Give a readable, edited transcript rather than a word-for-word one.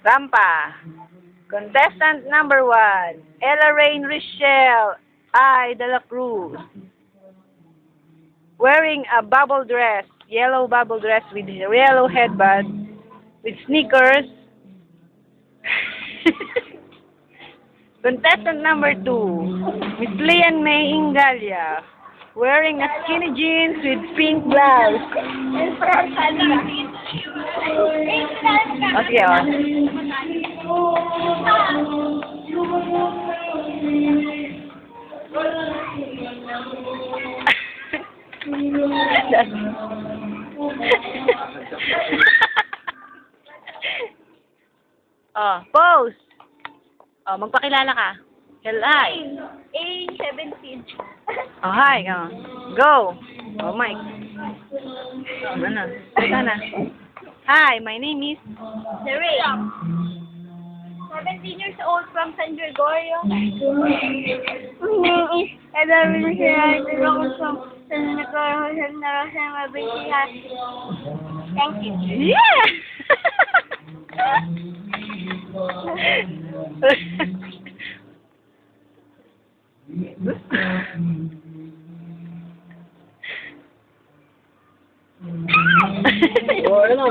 Rampa. Contestant number 1, Ella Rain Richelle I. De La Cruz. Wearing a bubble dress, yellow bubble dress with yellow headband, with sneakers. Contestant number 2, Miss Lian May Ingalia, wearing a skinny jeans with pink blouse. O sige, Pose. Magpakilala ka. Hi. A17. Hi. Go. Mike. Ano? Sana. Hi, my name is Ray. 17 years old from San Gregorio. My name is Edwin Michelle. I belong from San Gregorio, Mabitihan. Thank you. Yeah! Oh, ano?